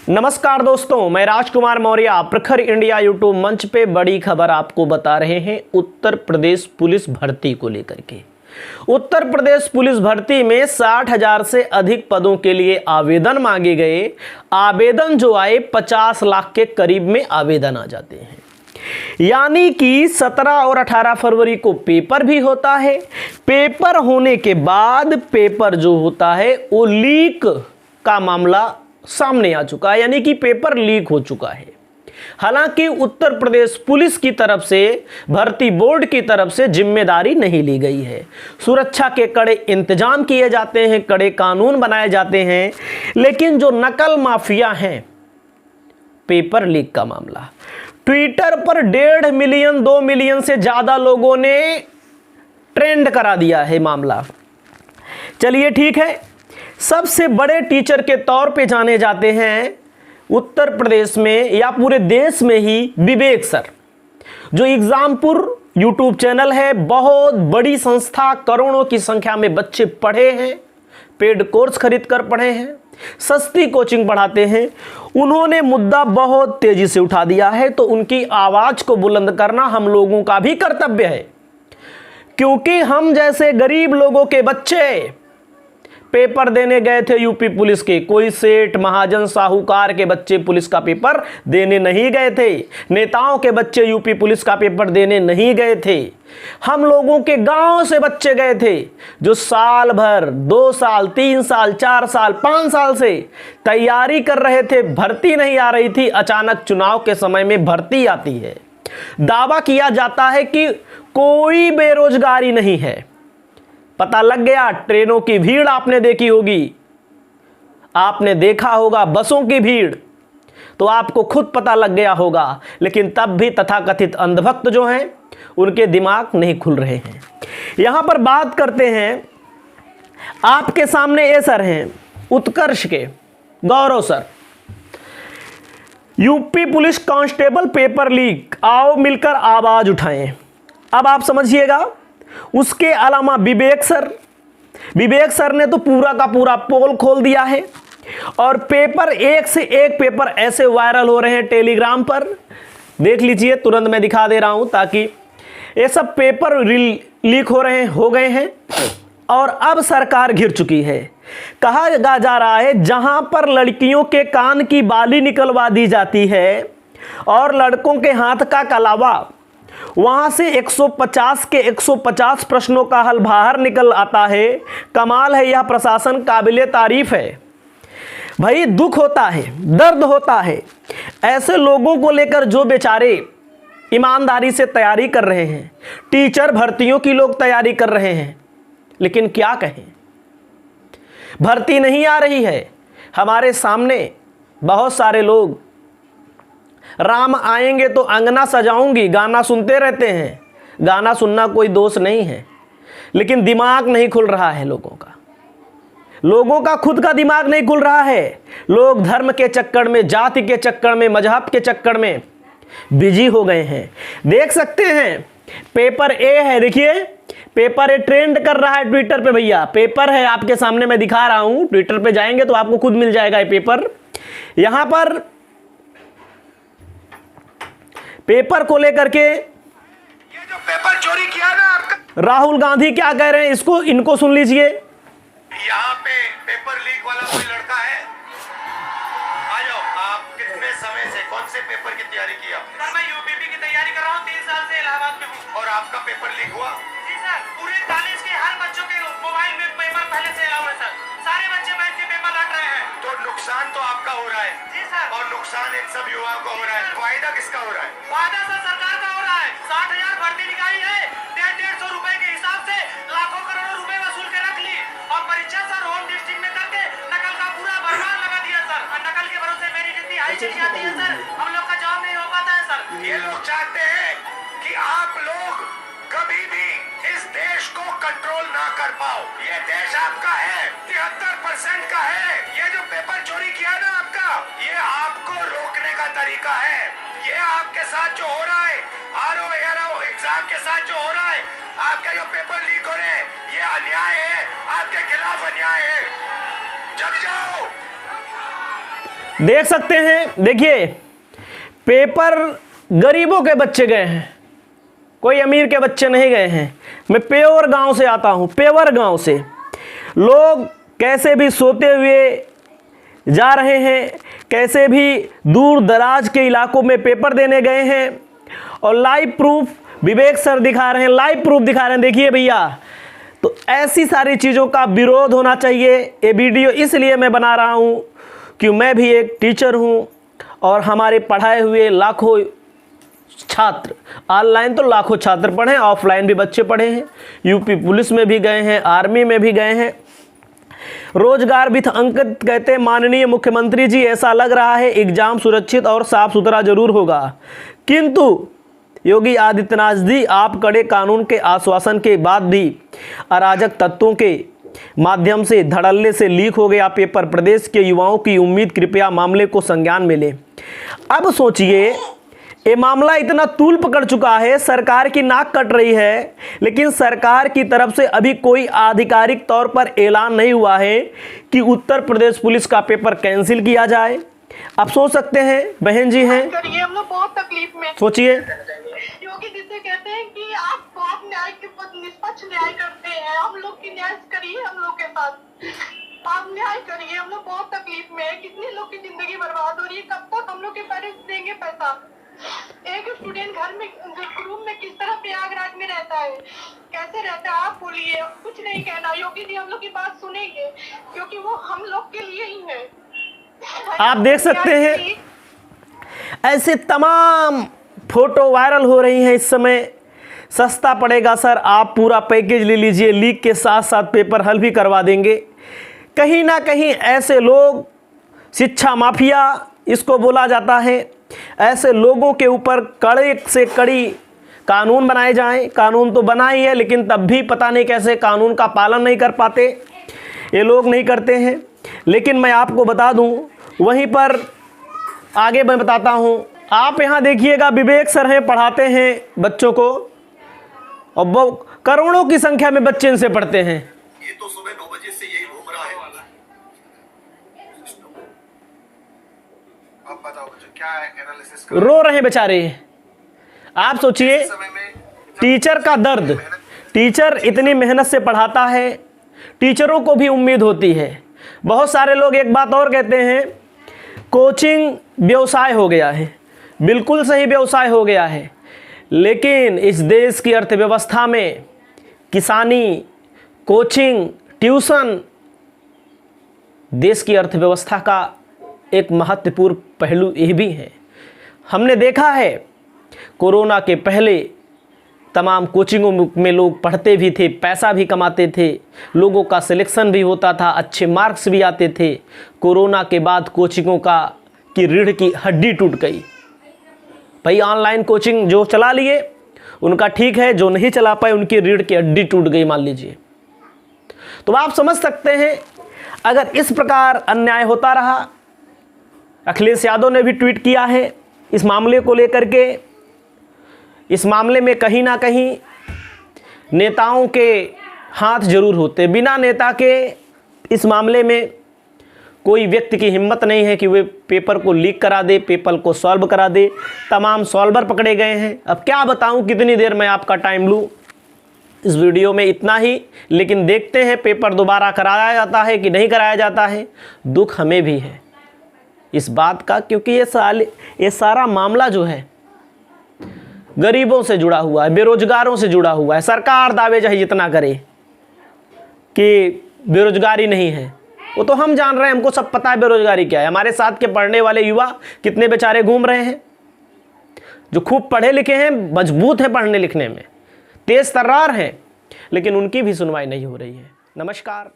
नमस्कार दोस्तों, मैं राजकुमार मौर्य प्रखर इंडिया यूट्यूब मंच पे बड़ी खबर आपको बता रहे हैं उत्तर प्रदेश पुलिस भर्ती को लेकर के। उत्तर प्रदेश पुलिस भर्ती में 60,000 से अधिक पदों के लिए आवेदन मांगे गए। आवेदन जो आए 50 लाख के करीब में आवेदन आ जाते हैं। यानी कि 17 और 18 फरवरी को पेपर भी होता है। पेपर होने के बाद पेपर जो होता है वो लीक का मामला सामने आ चुका है, यानी कि पेपर लीक हो चुका है। हालांकि उत्तर प्रदेश पुलिस की तरफ से, भर्ती बोर्ड की तरफ से जिम्मेदारी नहीं ली गई है। सुरक्षा के कड़े इंतजाम किए जाते हैं, कड़े कानून बनाए जाते हैं, लेकिन जो नकल माफिया हैं, पेपर लीक का मामला ट्विटर पर 1.5 मिलियन 2 मिलियन से ज्यादा लोगों ने ट्रेंड करा दिया है मामला। चलिए ठीक है, सबसे बड़े टीचर के तौर पे जाने जाते हैं उत्तर प्रदेश में या पूरे देश में ही विवेक सर, जो एग्जामपुर यूट्यूब चैनल है, बहुत बड़ी संस्था, करोड़ों की संख्या में बच्चे पढ़े हैं, पेड कोर्स खरीद कर पढ़े हैं, सस्ती कोचिंग पढ़ाते हैं। उन्होंने मुद्दा बहुत तेजी से उठा दिया है, तो उनकी आवाज को बुलंद करना हम लोगों का भी कर्तव्य है, क्योंकि हम जैसे गरीब लोगों के बच्चे पेपर देने गए थे यूपी पुलिस के। कोई सेठ, महाजन, साहूकार के बच्चे पुलिस का पेपर देने नहीं गए थे। नेताओं के बच्चे यूपी पुलिस का पेपर देने नहीं गए थे। हम लोगों के गांव से बच्चे गए थे, जो साल भर, 2 साल, 3 साल, 4 साल, 5 साल से तैयारी कर रहे थे। भर्ती नहीं आ रही थी, अचानक चुनाव के समय में भर्ती आती है। दावा किया जाता है कि कोई बेरोजगारी नहीं है। पता लग गया, ट्रेनों की भीड़ आपने देखी होगी, आपने देखा होगा बसों की भीड़, तो आपको खुद पता लग गया होगा। लेकिन तब भी तथाकथित अंधभक्त जो हैं, उनके दिमाग नहीं खुल रहे हैं। यहां पर बात करते हैं, आपके सामने ये सर हैं उत्कर्ष के Gaurav sir. UP police constable paper leak, आओ मिलकर आवाज उठाएं। अब आप समझिएगा। उसके अलावा विवेक सर ने तो पूरा का पूरा पोल खोल दिया है, और पेपर एक से एक पेपर ऐसे वायरल हो रहे हैं टेलीग्राम पर। देख लीजिए, तुरंत मैं दिखा दे रहा हूं, ताकि ये सब पेपर लीक हो गए हैं और अब सरकार घिर चुकी है। कहा जा रहा है, जहां पर लड़कियों के कान की बाली निकलवा दी जाती है और लड़कों के हाथ का कलावा, वहां से 150 के 150 प्रश्नों का हल बाहर निकल आता है। कमाल है, यह प्रशासन काबिले तारीफ है। भाई, दुख होता है, दर्द होता है ऐसे लोगों को लेकर जो बेचारे ईमानदारी से तैयारी कर रहे हैं। टीचर भर्तियों की लोग तैयारी कर रहे हैं, लेकिन क्या कहें, भर्ती नहीं आ रही है। हमारे सामने बहुत सारे लोग राम आएंगे तो अंगना सजाऊंगी गाना सुनते रहते हैं। गाना सुनना कोई दोष नहीं है, लेकिन दिमाग नहीं खुल रहा है लोगों का खुद का दिमाग नहीं खुल रहा है। लोग धर्म के चक्कर में, जाति के चक्कर में, मजहब के चक्कर में बिजी हो गए हैं। देख सकते हैं, पेपर ए है, देखिए पेपर ए ट्रेंड कर रहा है ट्विटर पे। भैया, पेपर है आपके सामने, मैं दिखा रहा हूं। ट्विटर पे जाएंगे तो आपको खुद मिल जाएगा ये पेपर। यहां पर पेपर को लेकर के ये जो पेपर चोरी किया ना आपका, राहुल गांधी क्या कह रहे हैं, इनको सुन लीजिए। यहाँ पे पेपर लीक वाला कोई लड़का है? आ जाओ। आप कितने समय से कौन से पेपर की तैयारी की आपने? सर, मैं यूपीपी की तैयारी कर रहा हूँ, 3 साल से इलाहाबाद में हूँ। और आपका पेपर लीक हुआ? जी सर, पूरे कॉलेज के हर बच्चों के मोबाइल में पेपर पहले से अलाउ है सर। सारे बच्चे बैठ के पेपर लट रहे हैं। तो नुकसान तो आपका हो रहा है। जी सर। और नुकसान इन सब युवाओं का हो रहा है। फायदा किसका हो रहा है? फायदा सर सरकार का हो रहा है। 60,000 भर्ती निकाली है, 150 रुपए के हिसाब से लाखों करोड़ों रुपए वसूल के रख ली, और परीक्षा सर होम डिस्ट्रिक्ट में करके नकल का पूरा भरमार लगा दिया सर। और नकल के भरोसे मेरी जितनी हाई चली जाती है सर, हम लोग का जॉब नहीं हो पाता है सर। ये लोग चाहते हैं कि आप लोग कभी भी इस देश को कंट्रोल ना कर पाओ। ये देश आपका है, 73% का है। ये जो पेपर चोरी किया ना आपका, ये आपको रोकने का तरीका है। ये आपके साथ जो हो रहा है, आरओ एग्जाम के साथ जो हो रहा है, आपके जो पेपर लीक हो रहे हैं, ये अन्याय है, आपके खिलाफ अन्याय है। जग जाओ। देख सकते हैं, देखिए पेपर गरीबों के बच्चे गए हैं, कोई अमीर के बच्चे नहीं गए हैं। मैं पेवर गांव से आता हूं, पेवर गांव से लोग कैसे भी सोते हुए जा रहे हैं, कैसे भी दूर दराज के इलाकों में पेपर देने गए हैं और लाइव प्रूफ विवेक सर दिखा रहे हैं, लाइव प्रूफ दिखा रहे हैं। देखिए भैया, तो ऐसी सारी चीज़ों का विरोध होना चाहिए। ये वीडियो इसलिए मैं बना रहा हूँ कि मैं भी एक टीचर हूँ और हमारे पढ़ाए हुए लाखों छात्र, ऑनलाइन तो लाखों छात्र पढ़े, ऑफलाइन भी बच्चे पढ़े हैं, यूपी पुलिस में भी गए हैं, आर्मी में भी गए हैं। रोजगार भी अंकित कहते हैं माननीय मुख्यमंत्री जी, ऐसा लग रहा है एग्जाम सुरक्षित और साफ सुथरा जरूर होगा, किंतु योगी आदित्यनाथ जी आप कड़े कानून के आश्वासन के बाद भी अराजक तत्वों के माध्यम से धड़ल्ले से लीक हो गया पेपर। प्रदेश के युवाओं की उम्मीद, कृपया मामले को संज्ञान में ले। अब सोचिए, ये मामला इतना तूल पकड़ चुका है, सरकार की नाक कट रही है, लेकिन सरकार की तरफ से अभी कोई आधिकारिक तौर पर ऐलान नहीं हुआ है कि उत्तर प्रदेश पुलिस का पेपर कैंसिल किया जाए। आप सोच सकते हैं, बहन जी हैं, हम लोग बहुत तकलीफ में। सोचिए, योगी जी से कहते हैं कि आप न्याय के निष्पक्ष न्याय करते हैं, हम लोग की न्याय करिए, हम लोग के साथ आप न्याय करिए। हम लोग बहुत तकलीफ में है, कितने लोग की जिंदगी बर्बाद हो रही है, कब तक हम लोग के पेरेंट्स देंगे पैसा। एक स्टूडेंट घर में रूम में किस तरह प्रयागराज में रहता है, कैसे रहता है, आप बोलिए। कुछ नहीं कहना, योगी जी हम लोग की बात सुनेंगे क्योंकि वो हम लोग के लिए ही है। आप देख सकते हैं ऐसे तमाम फोटो वायरल हो रही हैं इस समय। सस्ता पड़ेगा सर, आप पूरा पैकेज ले लीजिए, लीक के साथ साथ पेपर हल भी करवा देंगे। कहीं ना कहीं ऐसे लोग, शिक्षा माफिया इसको बोला जाता है, ऐसे लोगों के ऊपर कड़े से कड़ी कानून बनाए जाएं। कानून तो बना ही है, लेकिन तब भी पता नहीं कैसे कानून का पालन नहीं कर पाते, ये लोग नहीं करते हैं। लेकिन मैं आपको बता दूं, वहीं पर आगे मैं बताता हूं, आप यहां देखिएगा, विवेक सर हैं, पढ़ाते हैं बच्चों को और वो करोड़ों की संख्या में बच्चे इनसे पढ़ते हैं। ये तो सुबह 9 बजे से यही घूम रहा है। आप बताओ बच्चों, क्या एनालिसिस कर रो रहे हैं बेचारे। आप सोचिए, टीचर का दर्द, टीचर इतनी मेहनत से पढ़ाता है, टीचरों को भी उम्मीद होती है। बहुत सारे लोग एक बात और कहते हैं, कोचिंग व्यवसाय हो गया है। बिल्कुल सही, व्यवसाय हो गया है, लेकिन इस देश की अर्थव्यवस्था में किसानी, कोचिंग, ट्यूशन देश की अर्थव्यवस्था का एक महत्वपूर्ण पहलू ये भी है। हमने देखा है कोरोना के पहले तमाम कोचिंगों में लोग पढ़ते भी थे, पैसा भी कमाते थे, लोगों का सिलेक्शन भी होता था, अच्छे मार्क्स भी आते थे। कोरोना के बाद कोचिंगों की रीढ़ की हड्डी टूट गई। भाई ऑनलाइन कोचिंग जो चला लिए उनका ठीक है, जो नहीं चला पाए उनकी रीढ़ की हड्डी टूट गई मान लीजिए। तो आप समझ सकते हैं, अगर इस प्रकार अन्याय होता रहा, अखिलेश यादव ने भी ट्वीट किया है इस मामले को लेकर के। इस मामले में कहीं ना कहीं नेताओं के हाथ जरूर होते, बिना नेता के इस मामले में कोई व्यक्ति की हिम्मत नहीं है कि वे पेपर को लीक करा दे, पेपर को सॉल्व करा दे। तमाम सॉल्वर पकड़े गए हैं। अब क्या बताऊं, कितनी देर मैं आपका टाइम लूं। इस वीडियो में इतना ही, लेकिन देखते हैं पेपर दोबारा कराया जाता है कि नहीं कराया जाता है। दुख हमें भी है इस बात का, क्योंकि ये सारा मामला जो है गरीबों से जुड़ा हुआ है, बेरोजगारों से जुड़ा हुआ है। सरकार दावे चाहे जितना करे कि बेरोजगारी नहीं है, वो तो हम जान रहे हैं, हमको सब पता है बेरोजगारी क्या है। हमारे साथ के पढ़ने वाले युवा कितने बेचारे घूम रहे हैं, जो खूब पढ़े लिखे हैं, मजबूत हैं पढ़ने लिखने में, तेज तर्रार हैं, लेकिन उनकी भी सुनवाई नहीं हो रही है। नमस्कार।